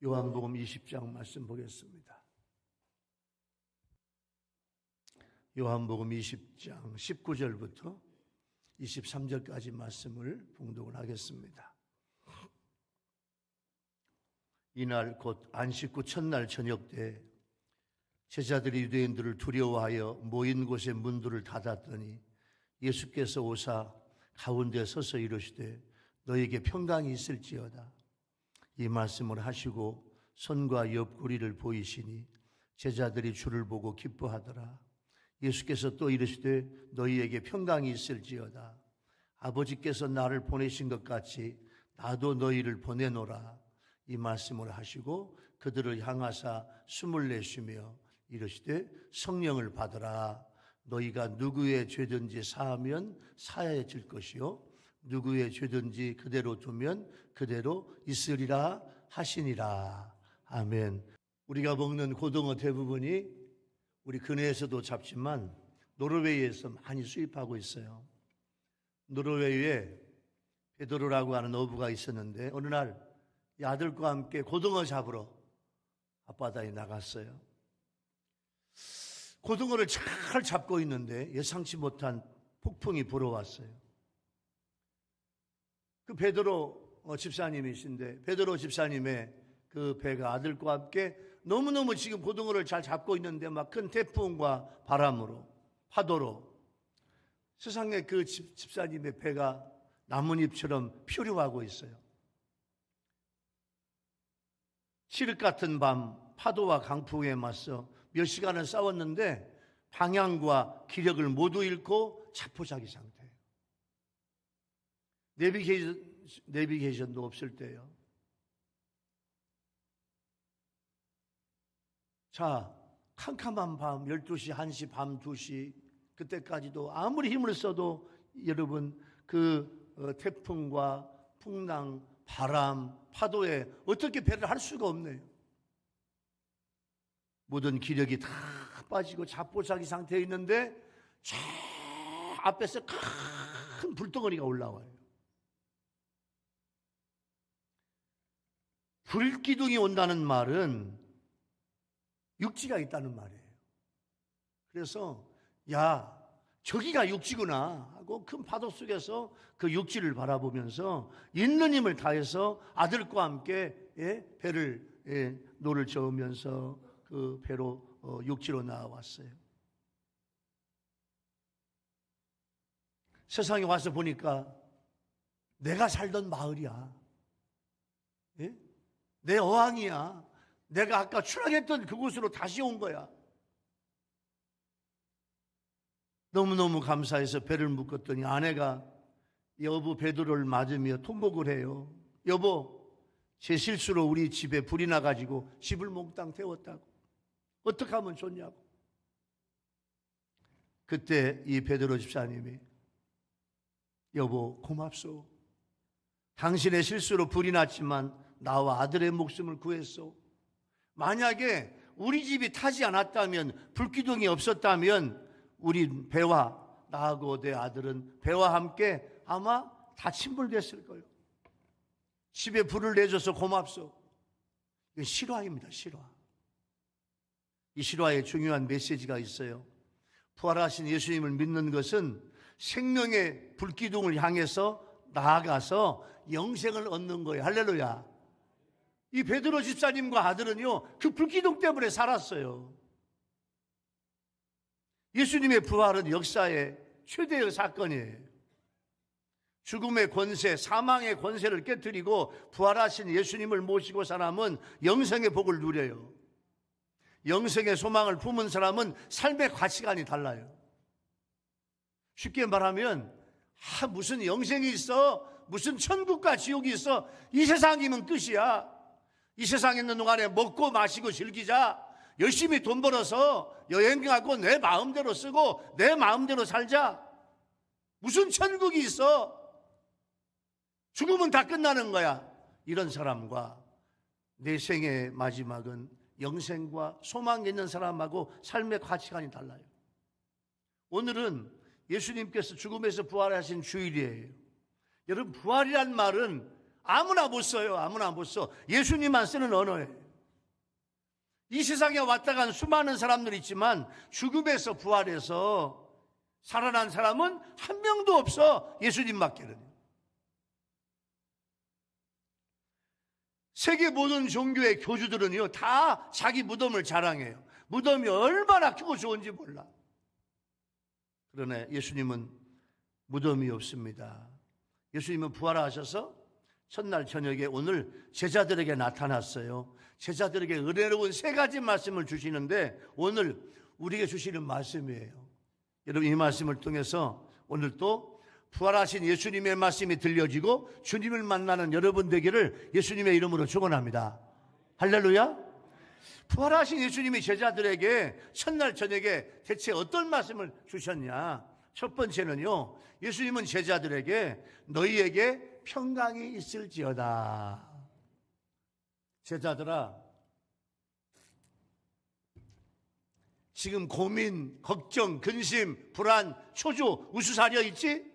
요한복음 20장 말씀 보겠습니다. 요한복음 20장 19절부터 23절까지 말씀을 봉독을 하겠습니다. 이날 곧 안식 후 첫날 저녁 때 제자들이 유대인들을 두려워하여 모인 곳의 문들을 닫았더니 예수께서 오사 가운데 서서 이르시되 너에게 평강이 있을지어다. 이 말씀을 하시고 손과 옆구리를 보이시니 제자들이 주를 보고 기뻐하더라. 예수께서 또 이르시되 너희에게 평강이 있을지어다. 아버지께서 나를 보내신 것 같이 나도 너희를 보내노라. 이 말씀을 하시고 그들을 향하사 숨을 내쉬며 이르시되 성령을 받으라. 너희가 누구의 죄든지 사하면 사하여질 것이요 누구의 죄든지 그대로 두면 그대로 있으리라 하시니라. 아멘. 우리가 먹는 고등어 대부분이 우리 근해에서도 잡지만 노르웨이에서 많이 수입하고 있어요. 노르웨이에 베드로라고 하는 어부가 있었는데 어느 날 이 아들과 함께 고등어 잡으러 앞바다에 나갔어요. 고등어를 잘 잡고 있는데 예상치 못한 폭풍이 불어왔어요. 그 베드로 집사님이신데 베드로 집사님의 그 배가 아들과 함께 너무너무 지금 고등어를 잘 잡고 있는데 막 큰 태풍과 바람으로 파도로 세상에 그 집사님의 배가 나뭇잎처럼 표류하고 있어요. 칠흑 같은 밤 파도와 강풍에 맞서 몇 시간을 싸웠는데 방향과 기력을 모두 잃고 자포자기 상태예요. 내비게이션도 없을 때예요. 자, 캄캄한 밤 12시, 1시, 밤 2시 그때까지도 아무리 힘을 써도 여러분 그 태풍과 풍랑, 바람, 파도에 어떻게 배를 할 수가 없네요. 모든 기력이 다 빠지고 자포자기 상태에 있는데 저 앞에서 큰 불덩어리가 올라와요. 불기둥이 온다는 말은 육지가 있다는 말이에요. 그래서 야 저기가 육지구나 하고 큰 파도 속에서 그 육지를 바라보면서 있는 힘을 다해서 아들과 함께 배를 노를 저으면서 그 배로 육지로 나왔어요. 세상에 와서 보니까 내가 살던 마을이야. 내 어항이야. 내가 아까 추락했던 그곳으로 다시 온 거야. 너무너무 감사해서 배를 묶었더니 아내가 여보 베드로를 맞으며 통곡을 해요. 여보 제 실수로 우리 집에 불이 나가지고 집을 몽땅 태웠다고. 어떻게 하면 좋냐고. 그때 이 베드로 집사님이 여보 고맙소. 당신의 실수로 불이 났지만 나와 아들의 목숨을 구했소. 만약에 우리 집이 타지 않았다면 불기둥이 없었다면 우리 배와 나하고 내 아들은 배와 함께 아마 다 침몰됐을 거예요. 집에 불을 내줘서 고맙소. 이건 실화입니다. 실화. 이 실화에 중요한 메시지가 있어요. 부활하신 예수님을 믿는 것은 생명의 불기둥을 향해서 나아가서 영생을 얻는 거예요. 할렐루야. 이 베드로 집사님과 아들은요 그 불기둥 때문에 살았어요. 예수님의 부활은 역사의 최대의 사건이에요. 죽음의 권세, 사망의 권세를 깨뜨리고 부활하신 예수님을 모시고 사람은 영생의 복을 누려요. 영생의 소망을 품은 사람은 삶의 가치관이 달라요. 쉽게 말하면 무슨 영생이 있어? 무슨 천국과 지옥이 있어? 이 세상이면 끝이야. 이 세상에 있는 동안에 먹고 마시고 즐기자. 열심히 돈 벌어서 여행하고 내 마음대로 쓰고 내 마음대로 살자. 무슨 천국이 있어? 죽으면 다 끝나는 거야. 이런 사람과 내 생의 마지막은 영생과 소망이 있는 사람하고 삶의 가치관이 달라요. 오늘은 예수님께서 죽음에서 부활하신 주일이에요. 여러분 부활이란 말은 아무나 못 써요. 아무나 못 써. 예수님만 쓰는 언어예요. 이 세상에 왔다 간 수많은 사람들이 있지만 죽음에서 부활해서 살아난 사람은 한 명도 없어. 예수님밖에는. 세계 모든 종교의 교주들은요, 다 자기 무덤을 자랑해요. 무덤이 얼마나 크고 좋은지 몰라. 그러나 예수님은 무덤이 없습니다. 예수님은 부활하셔서 첫날 저녁에 오늘 제자들에게 나타났어요. 제자들에게 은혜로운 세 가지 말씀을 주시는데 오늘 우리에게 주시는 말씀이에요. 여러분, 이 말씀을 통해서 오늘 또 부활하신 예수님의 말씀이 들려지고 주님을 만나는 여러분 되기를 예수님의 이름으로 축원합니다. 할렐루야. 부활하신 예수님이 제자들에게 첫날 저녁에 대체 어떤 말씀을 주셨냐? 첫 번째는요, 예수님은 제자들에게 너희에게 평강이 있을지어다. 제자들아, 지금 고민, 걱정, 근심, 불안, 초조, 우수사려 있지?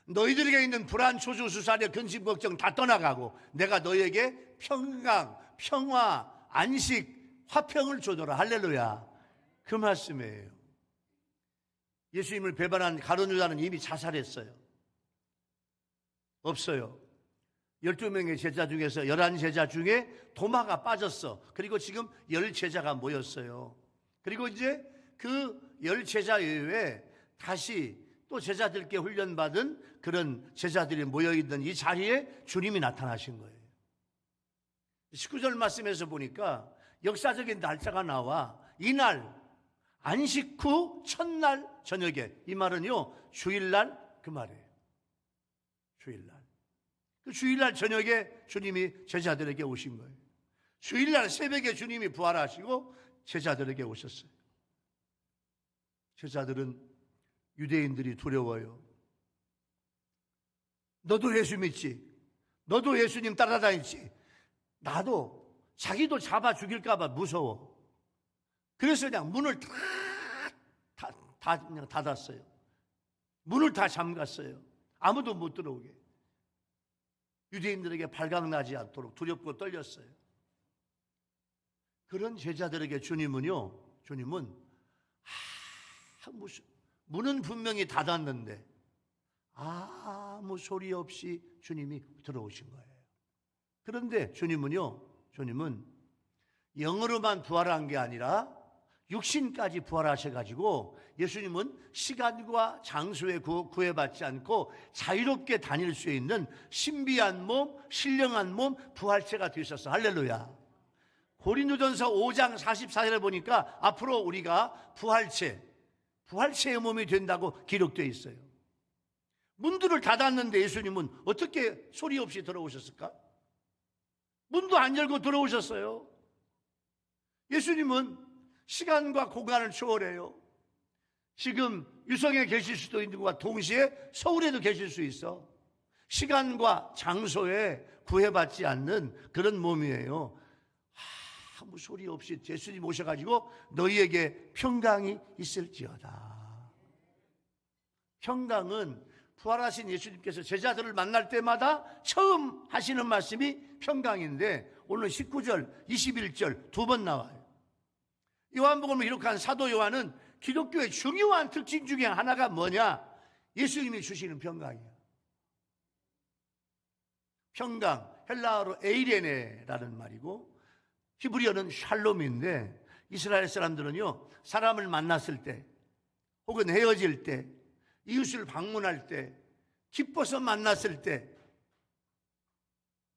너희들에게 있는 불안, 초조, 우수사려, 근심, 걱정 다 떠나가고 내가 너희에게 평강, 평화, 안식, 화평을 주더라. 할렐루야. 그 말씀이에요. 예수님을 배반한 가룟 유다는 이미 자살했어요. 없어요. 12명의 제자 중에서 11제자 중에 도마가 빠졌어. 그리고 지금 10제자가 모였어요. 그리고 이제 그 10제자 이외에 다시 또 제자들께 훈련받은 그런 제자들이 모여있는 이 자리에 주님이 나타나신 거예요. 19절 말씀에서 보니까 역사적인 날짜가 나와 이날 안식 후 첫날 저녁에, 이 말은요 주일날 그 말이에요. 주일날. 그 주일날 저녁에 주님이 제자들에게 오신 거예요. 주일날 새벽에 주님이 부활하시고 제자들에게 오셨어요. 제자들은 유대인들이 두려워요. 너도 예수 믿지? 너도 예수님 따라다니지? 나도, 자기도 잡아 죽일까 봐 무서워. 그래서 그냥 문을 다 그냥 닫았어요. 문을 다 잠갔어요. 아무도 못 들어오게. 유대인들에게 발각나지 않도록 두렵고 떨렸어요. 그런 제자들에게 주님은 무슨 문은 분명히 닫았는데 아무 소리 없이 주님이 들어오신 거예요. 그런데 주님은 영으로만 부활한 게 아니라 육신까지 부활하셔가지고 예수님은 시간과 장소에 구애받지 않고 자유롭게 다닐 수 있는 신비한 몸, 신령한 몸, 부활체가 되셨어. 할렐루야. 고린도전서 5장 44절에 보니까 앞으로 우리가 부활체의 몸이 된다고 기록되어 있어요. 문들을 닫았는데 예수님은 어떻게 소리 없이 들어오셨을까? 문도 안 열고 들어오셨어요. 예수님은 시간과 공간을 초월해요. 지금 유성에 계실 수도 있는 것과 동시에 서울에도 계실 수 있어. 시간과 장소에 구애받지 않는 그런 몸이에요. 아무 소리 없이 예수님 오셔가지고 너희에게 평강이 있을지어다. 평강은 부활하신 예수님께서 제자들을 만날 때마다 처음 하시는 말씀이 평강인데 오늘 19절, 21절 두 번 나와요. 요한복음을 기록한 사도 요한은 기독교의 중요한 특징 중에 하나가 뭐냐? 예수님이 주시는 평강이에요. 평강, 헬라어로 에이레네라는 말이고 히브리어는 샬롬인데 이스라엘 사람들은요, 사람을 만났을 때 혹은 헤어질 때, 이웃을 방문할 때, 기뻐서 만났을 때,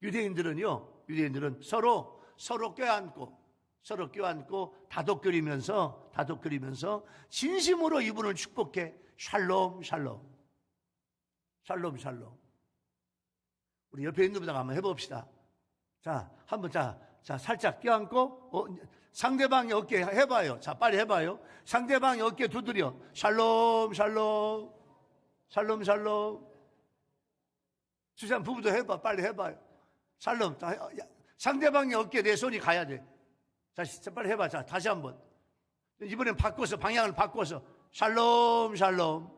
유대인들은 서로 껴안고 다독거리면서 진심으로 이분을 축복해. 샬롬 샬롬 샬롬 샬롬. 우리 옆에 있는 분들 한번 해봅시다. 자, 한번 살짝 껴안고 상대방의 어깨 해봐요. 자, 빨리 해봐요. 상대방의 어깨 두드려. 샬롬 샬롬 샬롬 샬롬. 수산 부부도 해봐. 빨리 해봐요. 샬롬. 상대방의 어깨에 내 손이 가야 돼. 자, 빨리 해봐. 자, 다시 한번. 이번엔 방향을 바꿔서 샬롬 샬롬.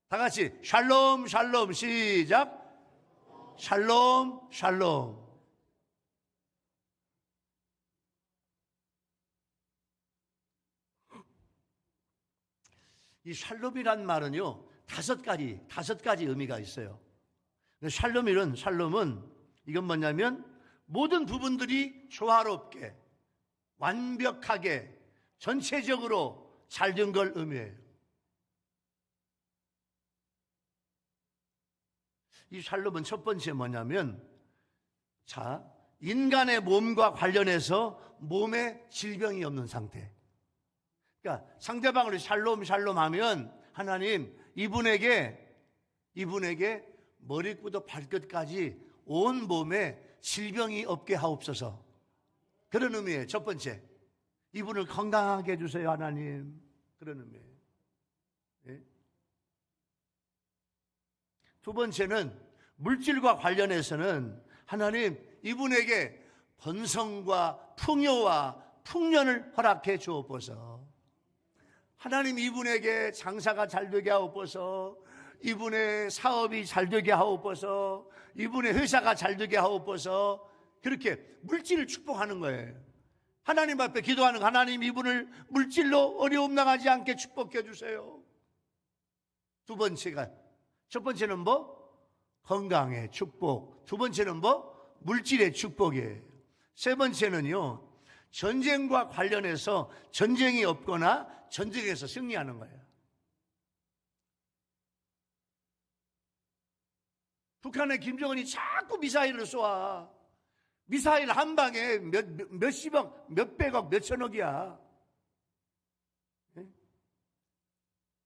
다 같이 샬롬 샬롬. 시작. 샬롬, 샬롬. 이 샬롬이란 말은요, 다섯 가지 의미가 있어요. 샬롬은 이건 뭐냐면 모든 부분들이 조화롭게, 완벽하게, 전체적으로 잘 된 걸 의미해요. 이 샬롬은 첫 번째 뭐냐면, 자, 인간의 몸과 관련해서 몸에 질병이 없는 상태. 그러니까 상대방을 샬롬 하면 하나님 이분에게 머리부터 발끝까지 온 몸에 질병이 없게 하옵소서. 그런 의미예요. 첫 번째, 이분을 건강하게 해주세요 하나님. 그런 의미예요. 예? 두 번째는 물질과 관련해서는 하나님 이분에게 번성과 풍요와 풍년을 허락해 주옵소서. 하나님 이분에게 장사가 잘 되게 하옵소서. 이분의 사업이 잘 되게 하옵소서. 이분의 회사가 잘 되게 하옵소서. 그렇게 물질을 축복하는 거예요. 하나님 앞에 기도하는 하나님 이분을 물질로 어려움 당하지 않게 축복해 주세요. 두 번째가, 첫 번째는 뭐? 건강의 축복. 두 번째는 뭐? 물질의 축복이에요. 세 번째는요, 전쟁과 관련해서 전쟁이 없거나 전쟁에서 승리하는 거예요. 북한의 김정은이 자꾸 미사일을 쏘아. 미사일 한 방에 몇십억, 몇백억, 몇천억이야. 예?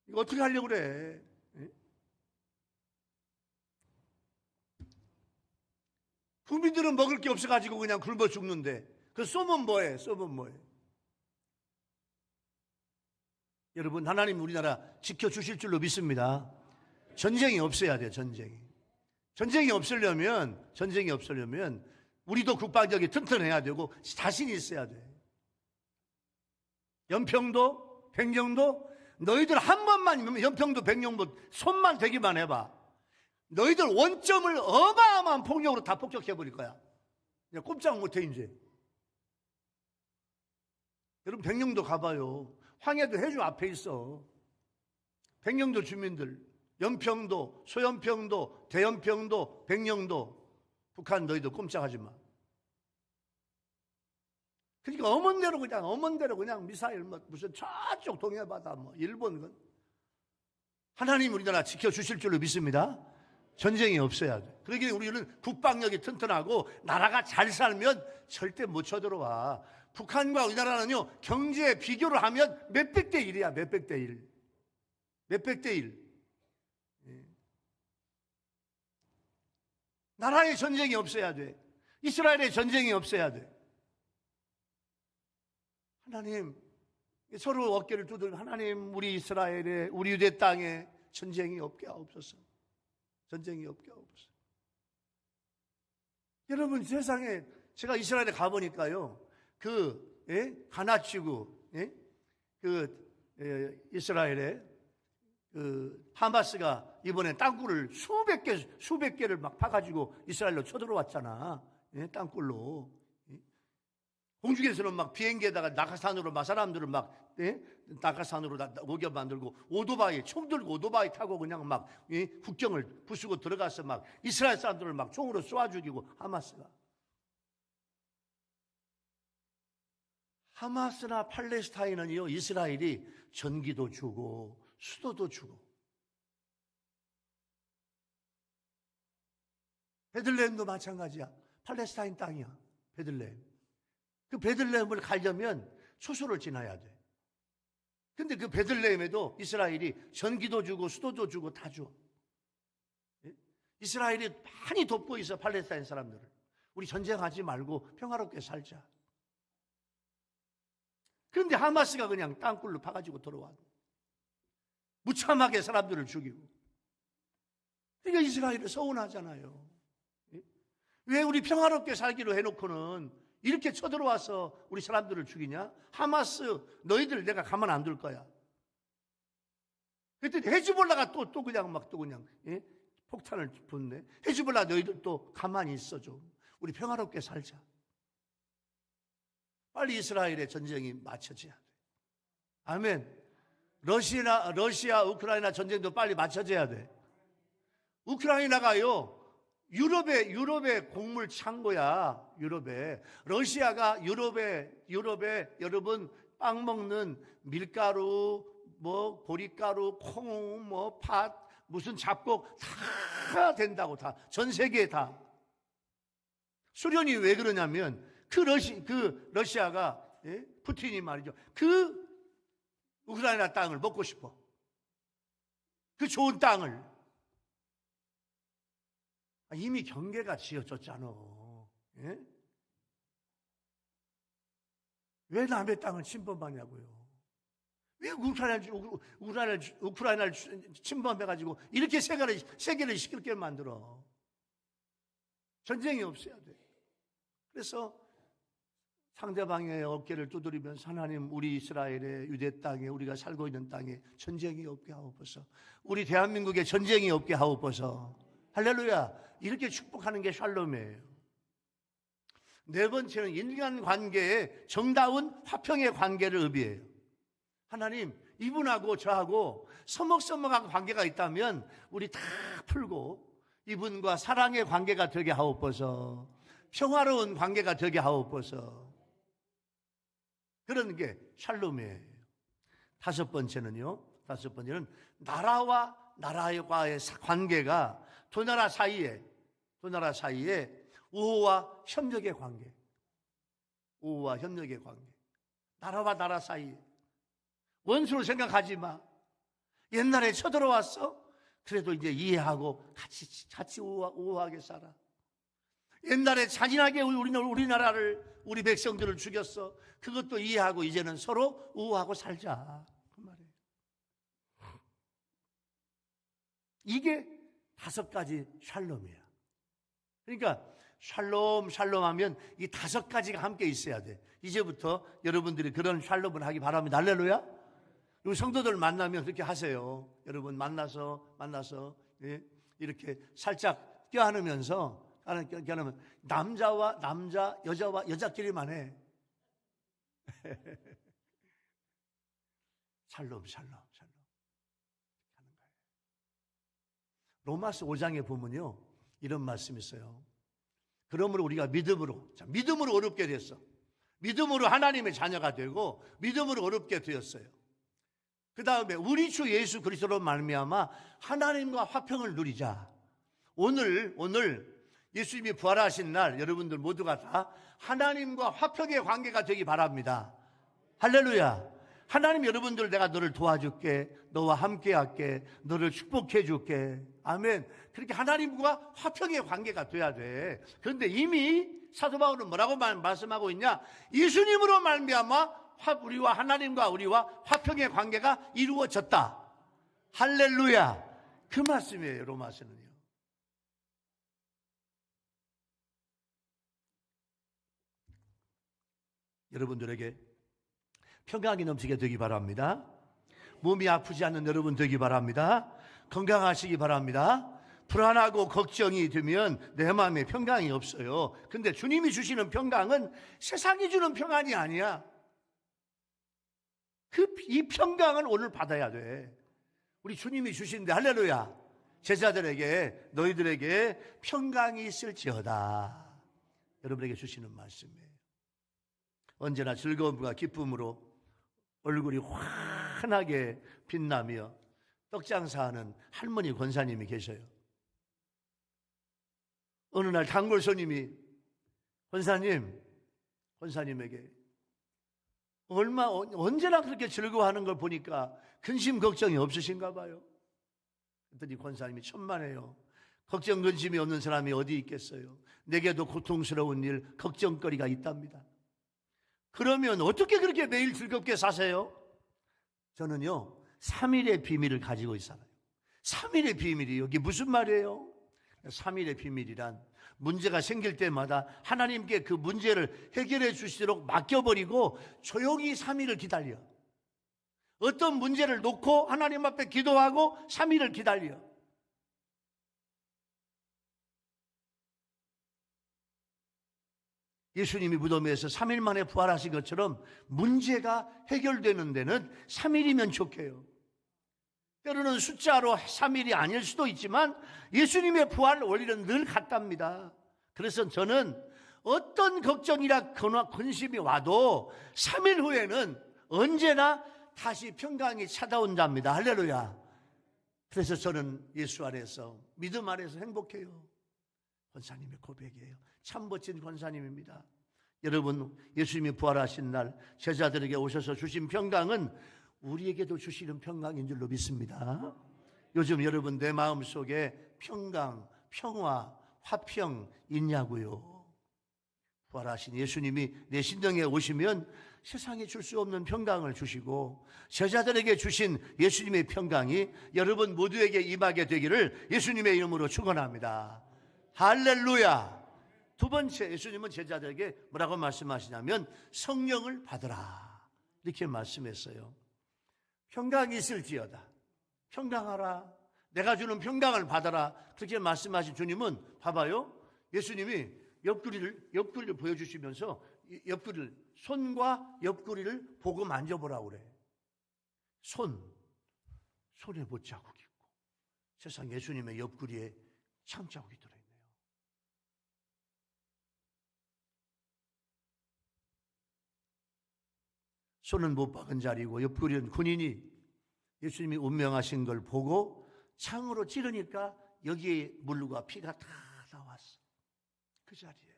이거 어떻게 하려고 그래? 예? 국민들은 먹을 게 없어가지고 그냥 굶어 죽는데 그 쏘면 뭐해? 여러분, 하나님 우리나라 지켜주실 줄로 믿습니다. 전쟁이 없어야 돼요. 전쟁이 없으려면 우리도 국방력이 튼튼해야 되고 자신이 있어야 돼. 연평도, 백령도 너희들 한 번만 연평도, 백령도 손만 대기만 해봐. 너희들 원점을 어마어마한 폭력으로 다 폭격해버릴 거야. 꼼짝 못해 이제. 여러분 백령도 가봐요. 황해도 해주 앞에 있어. 백령도 주민들, 연평도, 소연평도, 대연평도, 백령도, 북한 너희도 꼼짝하지 마. 그러니까 엄원대로 그냥 미사일 무슨 저쪽 동해바다 일본 하나님 우리나라 지켜주실 줄로 믿습니다. 전쟁이 없어야 돼. 그러기에 우리는 국방력이 튼튼하고 나라가 잘 살면 절대 못 쳐들어와. 북한과 우리나라는요, 경제 비교를 하면 몇백 대 1이야. 몇백 대 1. 나라의 전쟁이 없어야 돼. 이스라엘의 전쟁이 없어야 돼. 하나님, 서로 어깨를 두들고 하나님 우리 이스라엘에, 우리 유대 땅에 전쟁이 없게 하옵소서. 전쟁이 없게 하옵소서. 여러분, 세상에 제가 이스라엘에 가보니까요, 가나치구, 이스라엘에 하마스가 이번에 땅굴을 수백 개를 막 파가지고 이스라엘로 쳐들어왔잖아. 땅굴로. 공중에서는 막 비행기에다가 낙하산으로 막 사람들을 막 낙하산으로 오게 만들고 총 들고 오토바이 타고 그냥 막 국경을 부수고 들어가서 막 이스라엘 사람들을 막 총으로 쏘아 죽이고 하마스나 팔레스타인은요, 이스라엘이 전기도 주고 수도도 주고. 베들레헴도 마찬가지야. 팔레스타인 땅이야. 베들레헴. 그 베들레헴을 가려면 소수를 지나야 돼. 근데 그 베들레헴에도 이스라엘이 전기도 주고 수도도 주고 다 줘. 이스라엘이 많이 돕고 있어, 팔레스타인 사람들을. 우리 전쟁하지 말고 평화롭게 살자. 그런데 하마스가 그냥 땅굴로 파가지고 들어와. 무참하게 사람들을 죽이고. 그러니까 이스라엘은 서운하잖아요. 왜 우리 평화롭게 살기로 해놓고는 이렇게 쳐들어와서 우리 사람들을 죽이냐? 하마스, 너희들 내가 가만 안 둘 거야. 그랬더니 헤즈볼라가 또 그냥 폭탄을 붓네. 헤즈볼라 너희들도 가만히 있어 좀. 우리 평화롭게 살자. 빨리 이스라엘의 전쟁이 맞춰져야 돼. 아멘. 러시아, 우크라이나 전쟁도 빨리 맞춰져야 돼. 우크라이나가요, 유럽의 곡물 창고야, 유럽에. 러시아가 유럽에 여러분 빵 먹는 밀가루, 뭐 보리가루, 콩, 뭐 팥, 무슨 잡곡 다 된다고 다. 전 세계에 다. 소련이 왜 그러냐면 그 러시아가 예? 푸틴이 말이죠. 그 우크라이나 땅을 먹고 싶어. 그 좋은 땅을. 이미 경계가 지어졌잖아. 예? 왜 남의 땅을 침범하냐고요. 왜 우크라이나를 침범해가지고 이렇게 세계를 시끄럽게 만들어. 전쟁이 없어야 돼. 그래서 상대방의 어깨를 두드리면서 하나님, 우리 이스라엘의 유대 땅에, 우리가 살고 있는 땅에 전쟁이 없게 하옵소서. 우리 대한민국에 전쟁이 없게 하옵소서. 할렐루야. 이렇게 축복하는 게 샬롬이에요. 네 번째는 인간관계의 정다운 화평의 관계를 의미해요. 하나님, 이분하고 저하고 서먹서먹한 관계가 있다면 우리 다 풀고 이분과 사랑의 관계가 되게 하옵소서. 평화로운 관계가 되게 하옵소서. 그런 게 샬롬이에요. 다섯 번째는 나라와 나라와의 관계가 두 나라 사이에 우호와 협력의 관계. 우호와 협력의 관계. 나라와 나라 사이에 원수로 생각하지 마. 옛날에 쳐들어왔어? 그래도 이제 이해하고 같이 우호하게 살아. 옛날에 잔인하게 우리나라를, 우리 백성들을 죽였어. 그것도 이해하고 이제는 서로 우호하고 살자. 그 말이에요. 이게 다섯 가지 샬롬이야. 그러니까 샬롬 하면 이 다섯 가지가 함께 있어야 돼. 이제부터 여러분들이 그런 샬롬을 하기 바랍니다. 할렐루야. 우리 성도들 만나면 그렇게 하세요. 여러분 만나서 예? 이렇게 살짝 껴안으면서 남자와 남자, 여자와 여자끼리만 해. 샬롬 하는 거예요. 로마서 5장에 보면요, 이런 말씀이 있어요. 그러므로 우리가 믿음으로 어렵게 됐어. 믿음으로 하나님의 자녀가 되고 믿음으로 어렵게 되었어요. 그 다음에 우리 주 예수 그리스도로 말미암아 하나님과 화평을 누리자. 오늘 예수님이 부활하신 날 여러분들 모두가 다 하나님과 화평의 관계가 되기 바랍니다. 할렐루야. 하나님, 여러분들 내가 너를 도와줄게, 너와 함께 할게, 너를 축복해 줄게. 아멘. 그렇게 하나님과 화평의 관계가 돼야 돼. 그런데 이미 사도 바울은 뭐라고 말씀하고 있냐? 예수님으로 말미암아 우리와 하나님과 우리와 화평의 관계가 이루어졌다. 할렐루야. 그 말씀이에요. 로마서는요. 여러분들에게 평강이 넘치게 되기 바랍니다. 몸이 아프지 않는 여러분 되기 바랍니다. 건강하시기 바랍니다. 불안하고 걱정이 되면 내 마음에 평강이 없어요. 근데 주님이 주시는 평강은 세상이 주는 평안이 아니야. 이 평강은 오늘 받아야 돼. 우리 주님이 주시는데, 할렐루야. 제자들에게, 너희들에게 평강이 있을지어다. 여러분에게 주시는 말씀이에요. 언제나 즐거움과 기쁨으로 얼굴이 환하게 빛나며 떡장사하는 할머니 권사님이 계셔요. 어느 날 단골 손님이 권사님에게 언제나 그렇게 즐거워하는 걸 보니까 근심 걱정이 없으신가 봐요. 그랬더니 권사님이 천만에요. 걱정 근심이 없는 사람이 어디 있겠어요. 내게도 고통스러운 일, 걱정거리가 있답니다. 그러면 어떻게 그렇게 매일 즐겁게 사세요? 저는요, 3일의 비밀을 가지고 있어요. 3일의 비밀이 여기 무슨 말이에요? 3일의 비밀이란 문제가 생길 때마다 하나님께 그 문제를 해결해 주시도록 맡겨버리고 조용히 3일을 기다려. 어떤 문제를 놓고 하나님 앞에 기도하고 3일을 기다려. 예수님이 무덤에서 3일 만에 부활하신 것처럼 문제가 해결되는 데는 3일이면 좋게요. 때로는 숫자로 3일이 아닐 수도 있지만 예수님의 부활 원리는 늘 같답니다. 그래서 저는 어떤 걱정이나 근심이 와도 3일 후에는 언제나 다시 평강이 찾아온답니다. 할렐루야. 그래서 저는 예수 안에서, 믿음 안에서 행복해요. 권사님의 고백이에요. 참 멋진 권사님입니다. 여러분, 예수님이 부활하신 날 제자들에게 오셔서 주신 평강은 우리에게도 주시는 평강인 줄로 믿습니다. 요즘 여러분 내 마음속에 평강, 평화, 화평 있냐고요. 부활하신 예수님이 내 심령에 오시면 세상에 줄 수 없는 평강을 주시고 제자들에게 주신 예수님의 평강이 여러분 모두에게 임하게 되기를 예수님의 이름으로 축원합니다. 할렐루야. 두 번째, 예수님은 제자들에게 뭐라고 말씀하시냐면 성령을 받으라 이렇게 말씀했어요. 평강이 있을지어다. 평강하라. 내가 주는 평강을 받아라. 그렇게 말씀하신 주님은 봐봐요. 예수님이 옆구리를 보여주시면서 손과 옆구리를 보고 만져보라고 그래. 손에 못자국이 있고 세상 예수님의 옆구리에 창자국이 들어있네요. 손은 못 박은 자리고 옆구리는 군인이 예수님이 운명하신 걸 보고 창으로 찌르니까 여기에 물과 피가 다 나왔어. 그 자리예요.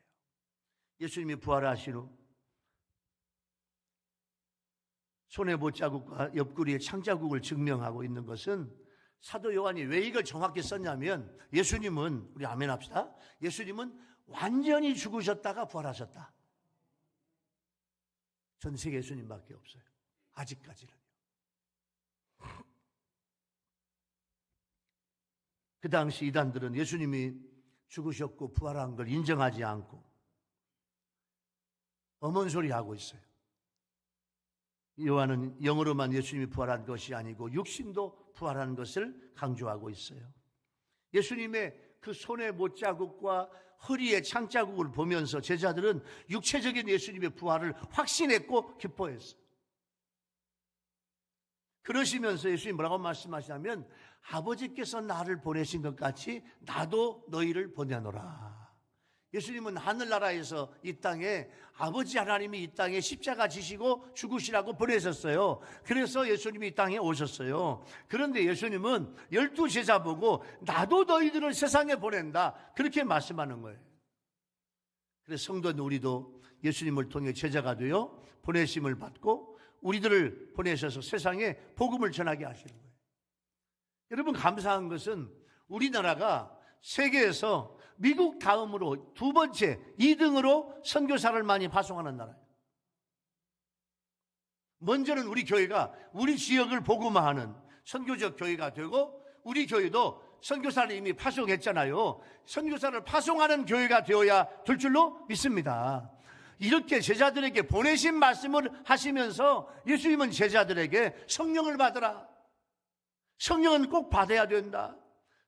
예수님이 부활하신 후 손에 못자국과 옆구리에 창자국을 증명하고 있는 것은 사도 요한이 왜 이걸 정확히 썼냐면 예수님은, 우리 아멘 합시다. 예수님은 완전히 죽으셨다가 부활하셨다. 전 세계 예수님밖에 없어요. 아직까지는. 그 당시 이단들은 예수님이 죽으셨고 부활한 걸 인정하지 않고 어먼소리 하고 있어요. 요한은 영으로만 예수님이 부활한 것이 아니고 육신도 부활한 것을 강조하고 있어요. 예수님의 그 손에 못자국과 허리에 창자국을 보면서 제자들은 육체적인 예수님의 부활을 확신했고 기뻐했어요. 그러시면서 예수님이 뭐라고 말씀하시냐면 아버지께서 나를 보내신 것 같이 나도 너희를 보내노라. 예수님은 하늘나라에서 이 땅에 아버지 하나님이 이 땅에 십자가 지시고 죽으시라고 보내셨어요. 그래서 예수님이 이 땅에 오셨어요. 그런데 예수님은 12 제자 보고 나도 너희들을 세상에 보낸다 그렇게 말씀하는 거예요. 그래서 성도는 우리도 예수님을 통해 제자가 되어 보내심을 받고 우리들을 보내셔서 세상에 복음을 전하게 하시는 거예요. 여러분 감사한 것은 우리나라가 세계에서 미국 다음으로 두 번째 2등으로 선교사를 많이 파송하는 나라예요. 먼저는 우리 교회가 우리 지역을 복음화하는 선교적 교회가 되고 우리 교회도 선교사를 이미 파송했잖아요. 선교사를 파송하는 교회가 되어야 될 줄로 믿습니다. 이렇게 제자들에게 보내신 말씀을 하시면서 예수님은 제자들에게 성령을 받으라. 성령은 꼭 받아야 된다.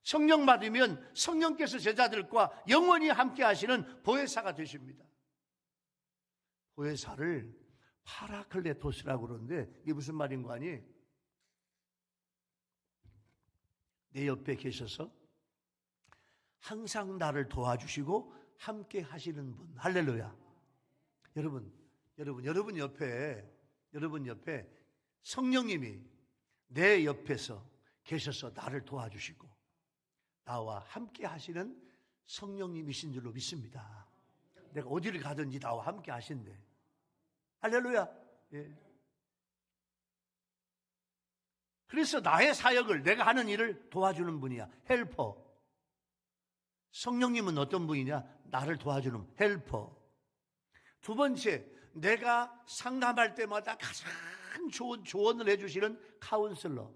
성령 받으면 성령께서 제자들과 영원히 함께 하시는 보혜사가 되십니다. 보혜사를 파라클레토스라고 그러는데 이게 무슨 말인 거 아니? 내 옆에 계셔서 항상 나를 도와주시고 함께 하시는 분. 할렐루야. 여러분 옆에 성령님이 내 옆에서 계셔서 나를 도와주시고 나와 함께 하시는 성령님이신 줄로 믿습니다. 내가 어디를 가든지 나와 함께 하신대. 할렐루야. 예. 그래서 나의 사역을 내가 하는 일을 도와주는 분이야. 헬퍼. 성령님은 어떤 분이냐? 나를 도와주는 헬퍼. 두 번째, 내가 상담할 때마다 가장 좋은 조언을 해주시는 카운슬러.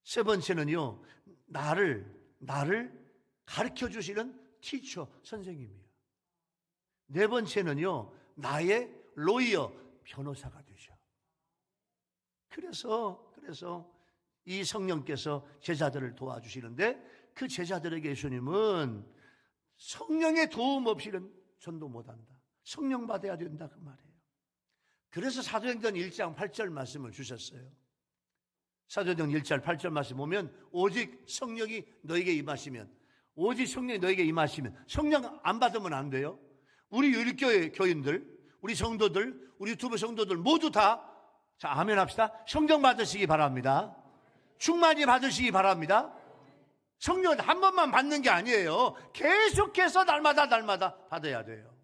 세 번째는요, 나를 가르쳐 주시는 티처, 선생님이에요. 네 번째는요, 나의 로이어, 변호사가 되셔. 그래서 이 성령께서 제자들을 도와주시는데 그 제자들에게 예수님은 성령의 도움 없이는 전도 못한다. 성령 받아야 된다 그 말이에요. 그래서 사도행전 1장 8절 말씀을 주셨어요. 사도행전 1장 8절 말씀 보면 오직 성령이 너에게 임하시면, 오직 성령이 너에게 임하시면, 성령 안 받으면 안 돼요. 우리 유일교회 교인들, 우리 성도들, 우리 유튜브 성도들 모두 다, 자, 아멘 합시다. 성령 받으시기 바랍니다. 충만히 받으시기 바랍니다. 성령은 한 번만 받는 게 아니에요. 계속해서 날마다 받아야 돼요.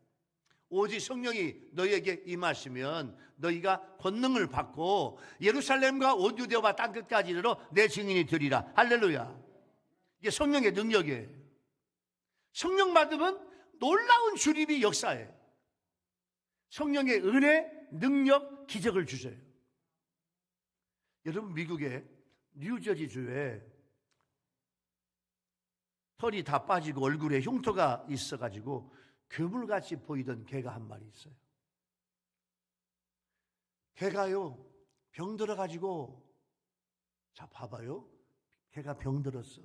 오직 성령이 너희에게 임하시면 너희가 권능을 받고 예루살렘과 온 유대와 땅끝까지 이르러 내 증인이 되리라. 할렐루야. 이게 성령의 능력이에요. 성령 받으면 놀라운 주님이 역사예요. 성령의 은혜, 능력, 기적을 주셔요. 여러분, 미국의 뉴저지 주에 털이 다 빠지고 얼굴에 흉터가 있어가지고 괴물같이 보이던 개가 한 마리 있어요. 개가요, 병들어가지고, 자, 봐봐요. 개가 병들었어.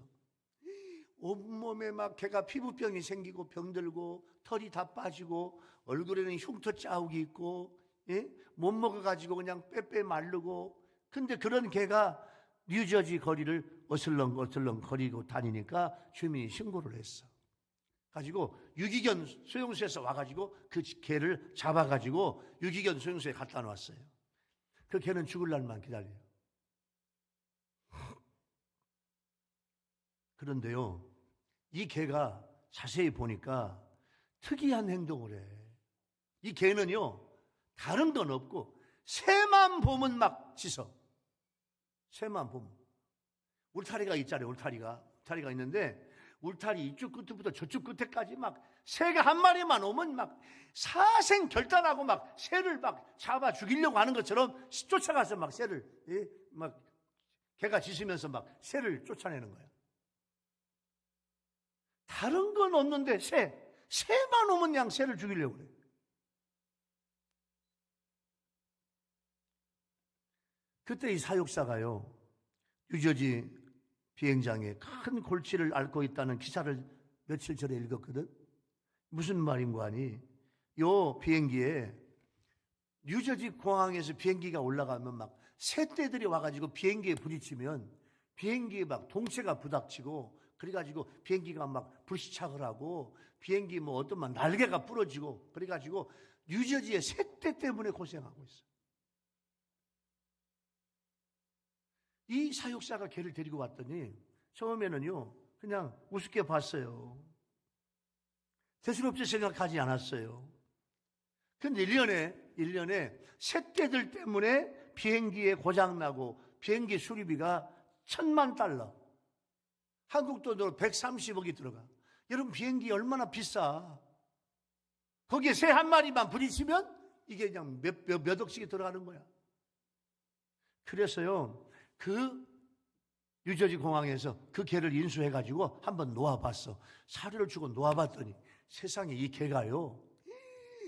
온몸에 막 개가 피부병이 생기고 병들고 털이 다 빠지고 얼굴에는 흉터 자국이 있고, 예? 못 먹어가지고 그냥 빼빼 마르고. 근데 그런 개가 뉴저지 거리를 어슬렁어슬렁 거리고 다니니까 주민이 신고를 했어. 가지고 유기견 소용소에서 와가지고 그 개를 잡아가지고 유기견 소용소에 갖다 놨어요. 그 개는 죽을 날만 기다려요. 그런데요, 이 개가 자세히 보니까 특이한 행동을 해. 이 개는요, 다른 건 없고 새만 보면 막 짖어. 새만 보면. 울타리가 있잖아요. 울타리가 있는데 울타리 이쪽 끝부터 저쪽 끝에까지 막 새가 한 마리만 오면 막 사생 결단하고 막 새를 막 잡아 죽이려고 하는 것처럼 쫓아가서 막 새를, 예? 막 개가 짖으면서 막 새를 쫓아내는 거야. 다른 건 없는데 새만 오면 그냥 새를 죽이려고 그래. 그때 이 사육사가요, 뉴저지 비행장에 큰 골치를 앓고 있다는 기사를 며칠 전에 읽었거든. 무슨 말인고 하니, 요 비행기에 뉴저지 공항에서 비행기가 올라가면 막 새떼들이 와가지고 비행기에 부딪히면 비행기에 막 동체가 부닥치고, 그래가지고 비행기가 막 불시착을 하고 비행기 뭐 어떤 막 날개가 부러지고, 그래가지고 뉴저지의 새떼 때문에 고생하고 있어. 이 사육사가 개를 데리고 왔더니 처음에는요, 그냥 우습게 봤어요. 대수롭게 생각하지 않았어요. 근데 1년에 새떼들 때문에 비행기에 고장나고 비행기 수리비가 $10,000,000. 한국 돈으로 130억이 들어가. 여러분, 비행기 얼마나 비싸. 거기에 새 한 마리만 부딪히면 이게 그냥 몇 억씩이 들어가는 거야. 그래서요, 그 뉴저지 공항에서 그 개를 인수해가지고 한번 놓아봤어. 사료를 주고 놓아봤더니 세상에 이 개가요,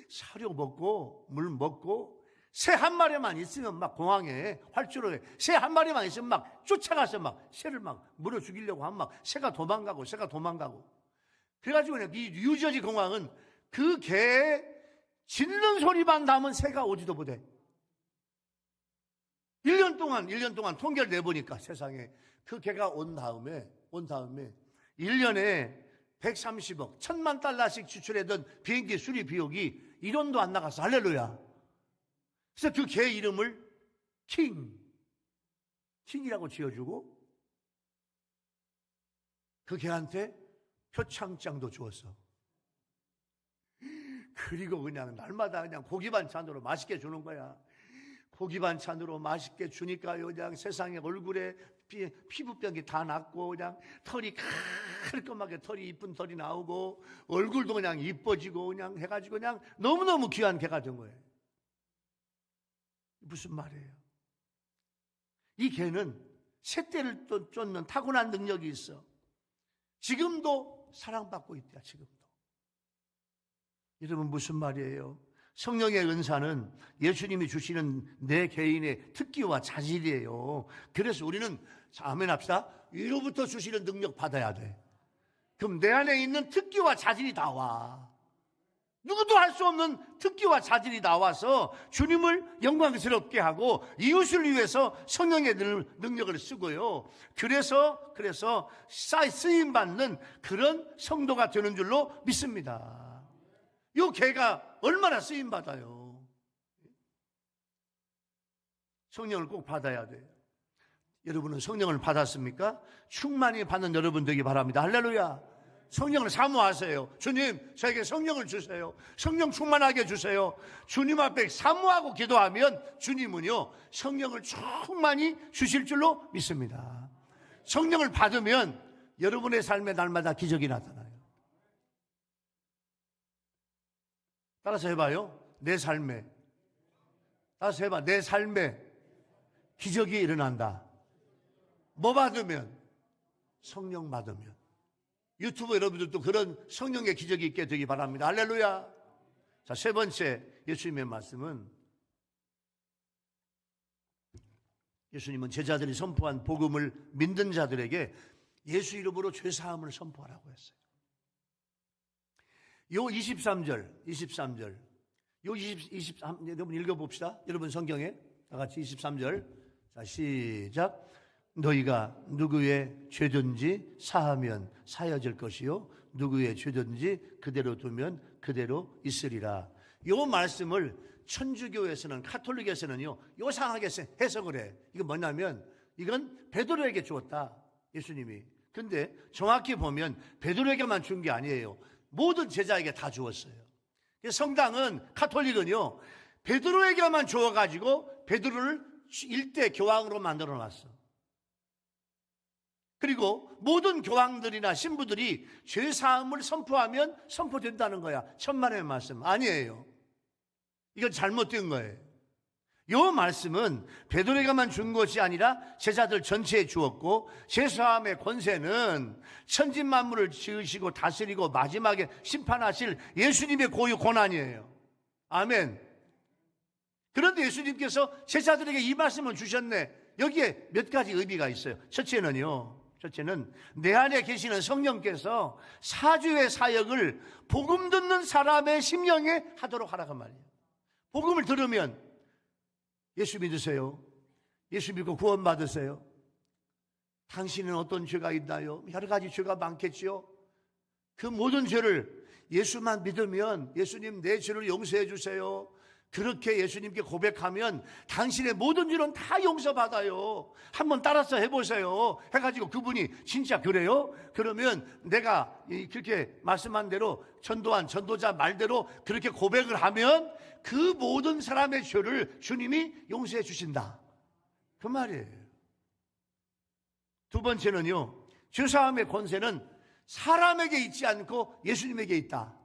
사료 먹고 물 먹고 새 한 마리만 있으면 막 공항에 활주로에 새 한 마리만 있으면 막 쫓아가서 막 새를 막 물어 죽이려고 하면 막 새가 도망가고 그래가지고 그냥 이 뉴저지 공항은 그 개 짖는 소리만 나면 새가 오지도 못해. 1년 동안 통계를 내보니까 세상에 그 개가 온 다음에 1년에 130억, $10,000,000씩 지출했던 비행기 수리 비용이 1원도 안 나갔어. 할렐루야. 그래서 그 개 이름을 킹이라고 지어주고 그 개한테 표창장도 주었어. 그리고 그냥 날마다 그냥 고기 반찬으로 맛있게 주는 거야. 고기 반찬으로 맛있게 주니까요, 그냥 세상에 얼굴에 피부병이 다 났고, 그냥 털이 깔끔하게 이쁜 털이 나오고, 얼굴도 그냥 이뻐지고, 그냥 해가지고 그냥 너무너무 귀한 개가 된 거예요. 무슨 말이에요? 이 개는 새떼를 쫓는 타고난 능력이 있어. 지금도 사랑받고 있대요, 지금도. 여러분, 무슨 말이에요? 성령의 은사는 예수님이 주시는 내 개인의 특기와 자질이에요. 그래서 우리는 아멘 합시다. 위로부터 주시는 능력 받아야 돼. 그럼 내 안에 있는 특기와 자질이 다 와. 누구도 할 수 없는 특기와 자질이 나와서 주님을 영광스럽게 하고 이웃을 위해서 성령의 능력을 쓰고요. 그래서 쓰임받는 그런 성도가 되는 줄로 믿습니다. 이 개가 얼마나 쓰임받아요. 성령을 꼭 받아야 돼요. 여러분은 성령을 받았습니까? 충만히 받는 여러분 되기 바랍니다. 할렐루야. 성령을 사모하세요. 주님, 저에게 성령을 주세요. 성령 충만하게 주세요. 주님 앞에 사모하고 기도하면 주님은요, 성령을 충만히 주실 줄로 믿습니다. 성령을 받으면 여러분의 삶에 날마다 기적이 나타나요. 따라서 해봐요. 내 삶에. 따라서 해봐. 내 삶에 기적이 일어난다. 뭐 받으면? 성령 받으면. 유튜브 여러분들도 그런 성령의 기적이 있게 되기 바랍니다. 할렐루야. 자, 세 번째 예수님의 말씀은, 예수님은 제자들이 선포한 복음을 믿는 자들에게 예수 이름으로 죄사함을 선포하라고 했어요. 요 23절 여러분 읽어봅시다. 여러분 성경에 다 같이 23절. 자, 시작. 너희가 누구의 죄든지 사하면 사여질 것이요 누구의 죄든지 그대로 두면 그대로 있으리라. 요 말씀을 천주교에서는, 가톨릭에서는요 요상하게 해석을 해. 이건 뭐냐면 이건 베드로에게 주었다, 예수님이. 근데 정확히 보면 베드로에게만 준 게 아니에요. 모든 제자에게 다 주었어요. 성당은, 가톨릭은요 베드로에게만 주어가지고 베드로를 일대 교황으로 만들어 놨어. 그리고 모든 교황들이나 신부들이 죄사함을 선포하면 선포된다는 거야. 천만의 말씀 아니에요. 이건 잘못된 거예요. 이 말씀은 베드로에게만 준 것이 아니라 제자들 전체에 주었고, 죄사함의 권세는 천지 만물을 지으시고 다스리고 마지막에 심판하실 예수님의 고유 권한이에요. 아멘. 그런데 예수님께서 제자들에게 이 말씀을 주셨네. 여기에 몇 가지 의미가 있어요. 첫째는 내 안에 계시는 성령께서 사주의 사역을 복음 듣는 사람의 심령에 하도록 하라고 말이에요. 복음을 들으면 예수 믿으세요. 예수 믿고 구원 받으세요. 당신은 어떤 죄가 있나요? 여러 가지 죄가 많겠지요. 그 모든 죄를 예수만 믿으면, 예수님 내 죄를 용서해 주세요, 그렇게 예수님께 고백하면 당신의 모든 죄는 다 용서받아요. 한번 따라서 해보세요. 해가지고 그분이 진짜 그래요? 그러면 내가 그렇게 말씀한 대로, 전도한 전도자 말대로 그렇게 고백을 하면 그 모든 사람의 죄를 주님이 용서해 주신다, 그 말이에요. 두 번째는요, 죄사함의 권세는 사람에게 있지 않고 예수님에게 있다.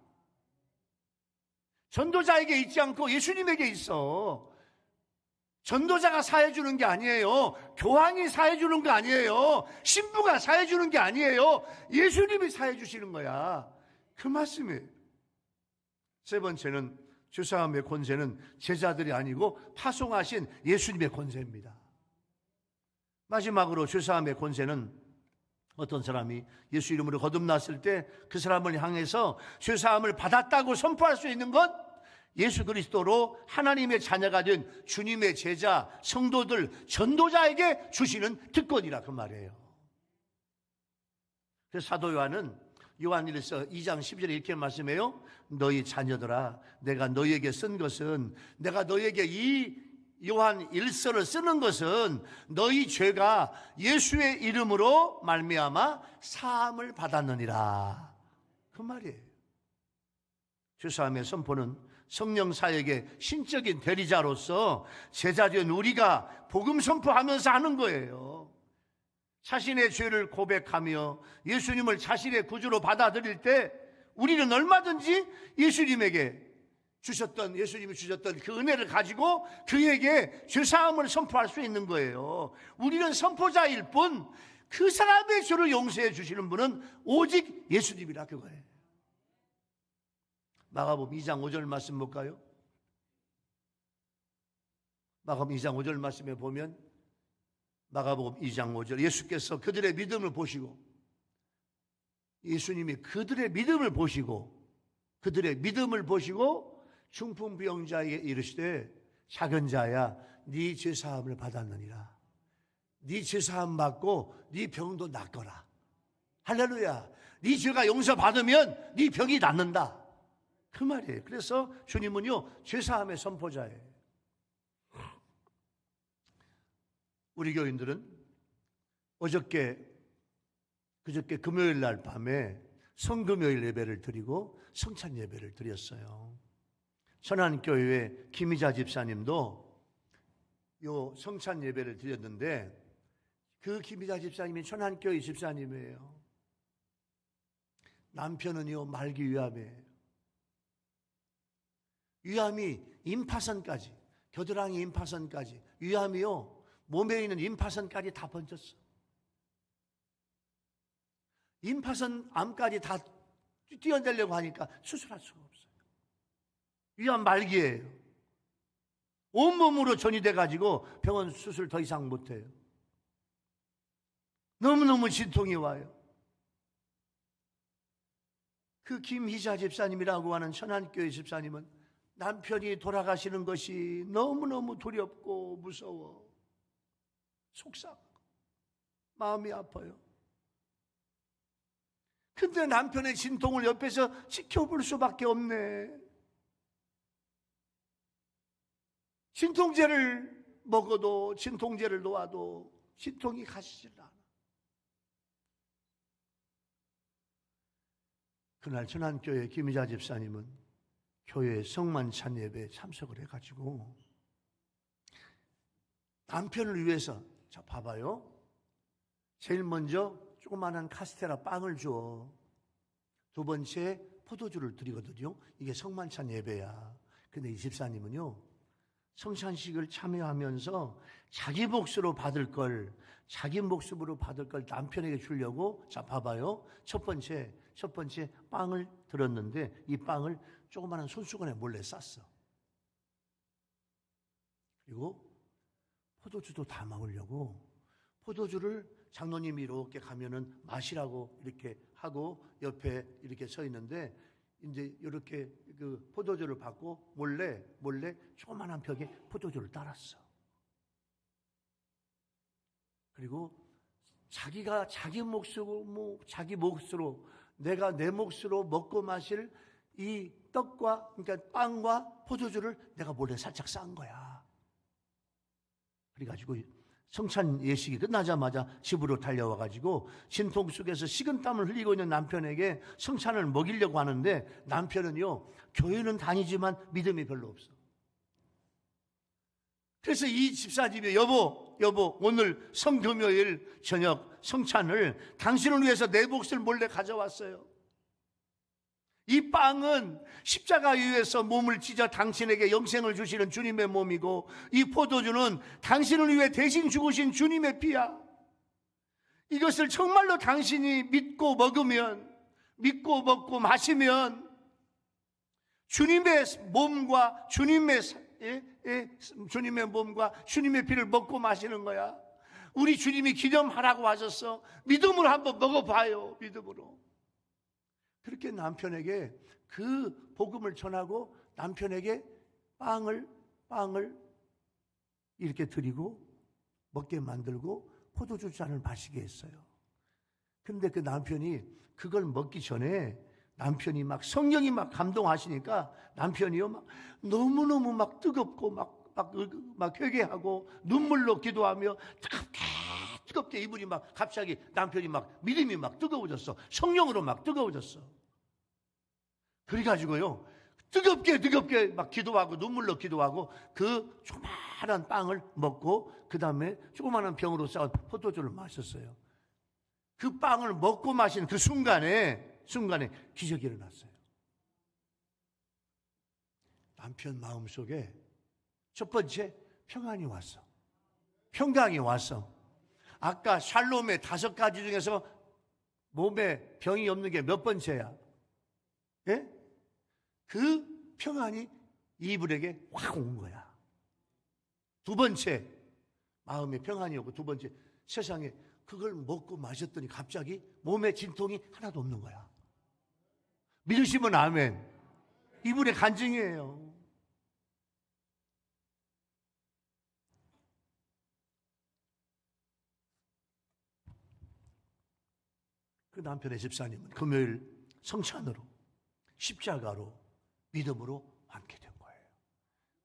전도자에게 있지 않고 예수님에게 있어. 전도자가 사해주는 게 아니에요. 교황이 사해주는 게 아니에요. 신부가 사해주는 게 아니에요. 예수님이 사해주시는 거야. 그 말씀이에요. 세 번째는, 죄사함의 권세는 제자들이 아니고 파송하신 예수님의 권세입니다. 마지막으로, 죄사함의 권세는 어떤 사람이 예수 이름으로 거듭났을 때 그 사람을 향해서 죄사함을 받았다고 선포할 수 있는 건 예수 그리스도로 하나님의 자녀가 된 주님의 제자, 성도들, 전도자에게 주시는 특권이라, 그 말이에요. 그래서 사도 요한은 요한일서 2장 10절에 이렇게 말씀해요. 너희 자녀들아, 내가 너희에게 쓴 것은, 내가 너희에게 이 요한 1서를 쓰는 것은 너희 죄가 예수의 이름으로 말미암아 사함을 받았느니라, 그 말이에요. 죄사함의 선포는 성령 사역의 신적인 대리자로서 제자된 우리가 복음 선포하면서 하는 거예요. 자신의 죄를 고백하며 예수님을 자신의 구주로 받아들일 때 우리는 얼마든지 예수님이 주셨던 그 은혜를 가지고 그에게 죄사함을 선포할 수 있는 거예요. 우리는 선포자일 뿐, 그 사람의 죄를 용서해 주시는 분은 오직 예수님이라, 그거예요. 마가복음 2장 5절 말씀 볼까요? 마가복음 2장 5절 말씀에 보면, 마가복음 2장 5절, 예수께서 그들의 믿음을 보시고, 예수님이 그들의 믿음을 보시고 그들의 믿음을 보시고 중풍병자에게 이르시되 작은 자야 네 죄사함을 받았느니라. 네 죄사함 받고 네 병도 낫거라. 할렐루야. 네 죄가 용서받으면 네 병이 낫는다. 그 말이에요. 그래서 주님은요 죄사함의 선포자예요. 우리 교인들은 그저께 금요일 날 밤에 성금요일 예배를 드리고 성찬 예배를 드렸어요. 천안교회 김희자 집사님도 요 성찬 예배를 드렸는데 그 김희자 집사님이 천안교회 집사님이에요. 남편은요 말기 위암이에요. 위암이 임파선까지, 겨드랑이 임파선까지, 위암이요 몸에 있는 임파선까지 다 번졌어. 임파선 암까지 다 뛰어내려고 하니까 수술할 수가 없어요. 위암 말기예요. 온몸으로 전이돼가지고 병원 수술 더 이상 못해요. 너무너무 진통이 와요. 그 김희자 집사님이라고 하는 천안교회 집사님은 남편이 돌아가시는 것이 너무너무 두렵고 무서워, 속상, 마음이 아파요. 근데 남편의 진통을 옆에서 지켜볼 수밖에 없네. 진통제를 먹어도, 진통제를 놓아도 진통이 가시질 않아. 그날 천안교회 김희자 집사님은 교회 성만찬 예배에 참석을 해가지고 남편을 위해서, 자 봐봐요, 제일 먼저 조그마한 카스테라 빵을 줘. 두 번째 포도주를 드리거든요. 이게 성만찬 예배야. 근데 이 집사님은요 성찬식을 참여하면서 자기 몫으로 받을 걸 남편에게 주려고, 자 봐봐요, 첫 번째 빵을 들었는데 이 빵을 조그마한 손수건에 몰래 쌌어. 그리고 포도주도 다 먹으려고 포도주를 장로님이 이렇게 가면은 마시라고 이렇게 하고 옆에 이렇게 서 있는데 이제 이렇게 그 포도주를 받고 몰래 조그만한 벽에 포도주를 따랐어. 그리고 자기가 자기 몫으로 내가 내 몫으로 먹고 마실 이 떡과, 그러니까 빵과 포도주를 내가 몰래 살짝 싼 거야. 그래가지고 성찬 예식이 끝나자마자 집으로 달려와가지고 진통 속에서 식은땀을 흘리고 있는 남편에게 성찬을 먹이려고 하는데 남편은요 교회는 다니지만 믿음이 별로 없어. 그래서 이 집사님이 여보 오늘 성금요일 저녁 성찬을 당신을 위해서 내 몫을 몰래 가져왔어요. 이 빵은 십자가 위에서 몸을 찢어 당신에게 영생을 주시는 주님의 몸이고, 이 포도주는 당신을 위해 대신 죽으신 주님의 피야. 이것을 정말로 당신이 믿고 먹고 마시면 주님의 몸과 주님의 피를 먹고 마시는 거야. 우리 주님이 기념하라고 하셨어. 믿음으로 한번 먹어봐요. 믿음으로. 그렇게 남편에게 그 복음을 전하고 남편에게 빵을 이렇게 드리고 먹게 만들고 포도주 잔을 마시게 했어요. 근데 그 남편이 그걸 먹기 전에 남편이 막 성령이 막 감동하시니까 남편이요 막 너무너무 막 뜨겁고 막 회개하고 눈물로 기도하며 뜨겁게 이분이 막 갑자기 남편이 막 믿음이 막 뜨거워졌어. 성령으로 막 뜨거워졌어. 그래가지고요 뜨겁게 막 기도하고 눈물로 기도하고 그 조그마한 빵을 먹고 그 다음에 조그마한 병으로 쌓은 포도주를 마셨어요. 그 빵을 먹고 마신 그 순간에 기적이 일어났어요. 남편 마음속에 첫 번째 평안이 왔어. 평강이 왔어. 아까 샬롬의 5가지 중에서 몸에 병이 없는 게 몇 번째야? 예? 그 평안이 이분에게 확 온 거야. 두 번째 마음의 평안이 오고, 두 번째 세상에 그걸 먹고 마셨더니 갑자기 몸에 진통이 하나도 없는 거야. 믿으시면 아멘. 이분의 간증이에요. 그 남편의 집사님은 금요일 성찬으로 십자가로 믿음으로 완쾌된 거예요.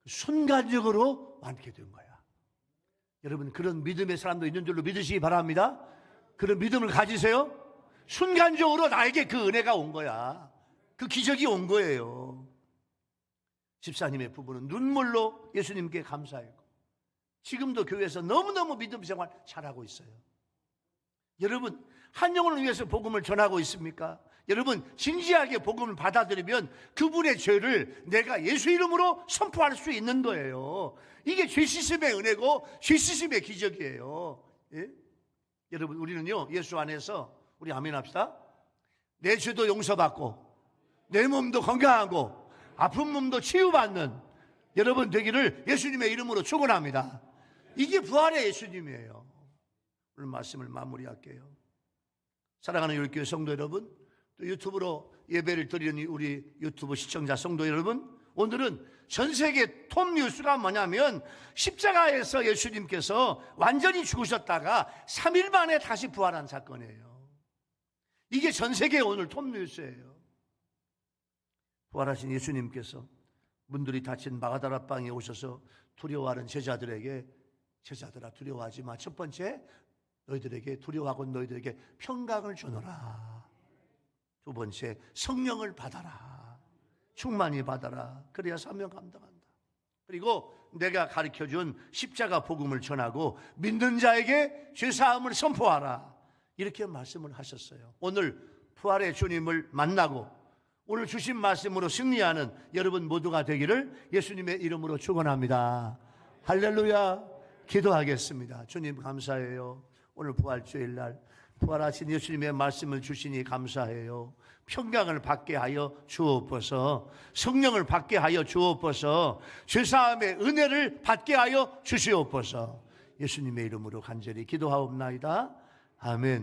순간적으로 완쾌된 거야. 여러분, 그런 믿음의 사람도 있는 줄로 믿으시기 바랍니다. 그런 믿음을 가지세요. 순간적으로 나에게 그 은혜가 온 거야. 그 기적이 온 거예요. 집사님의 부부는 눈물로 예수님께 감사했고 지금도 교회에서 너무너무 믿음 생활 잘하고 있어요. 여러분, 한 영혼을 위해서 복음을 전하고 있습니까? 여러분, 진지하게 복음을 받아들이면 그분의 죄를 내가 예수 이름으로 선포할 수 있는 거예요. 이게 죄 씻음의 은혜고 죄 씻음의 기적이에요. 예? 여러분, 우리는요, 예수 안에서 우리 아멘 합시다. 내 죄도 용서받고 내 몸도 건강하고 아픈 몸도 치유받는 여러분 되기를 예수님의 이름으로 축원합니다. 이게 부활의 예수님이에요. 오늘 말씀을 마무리할게요. 사랑하는 열교회 성도 여러분, 또 유튜브로 예배를 드리는 우리 유튜브 시청자 성도 여러분, 오늘은 전 세계 톱 뉴스가 뭐냐면 십자가에서 예수님께서 완전히 죽으셨다가 3일 만에 다시 부활한 사건이에요. 이게 전 세계 오늘 톱 뉴스예요. 부활하신 예수님께서 문들이 닫힌 마가다라 방에 오셔서 두려워하는 제자들에게, 제자들아 두려워하지 마. 첫 번째, 너희들에게 두려워하고 너희들에게 평강을 주노라. 두 번째, 성령을 받아라. 충만히 받아라. 그래야 사명 감당한다. 그리고 내가 가르쳐준 십자가 복음을 전하고 믿는 자에게 죄사함을 선포하라. 이렇게 말씀을 하셨어요. 오늘 부활의 주님을 만나고 오늘 주신 말씀으로 승리하는 여러분 모두가 되기를 예수님의 이름으로 축원합니다. 할렐루야. 기도하겠습니다. 주님 감사해요. 오늘 부활주일날 부활하신 예수님의 말씀을 주시니 감사해요. 평강을 받게 하여 주옵소서. 성령을 받게 하여 주옵소서. 죄사함의 은혜를 받게 하여 주시옵소서. 예수님의 이름으로 간절히 기도하옵나이다. 아멘.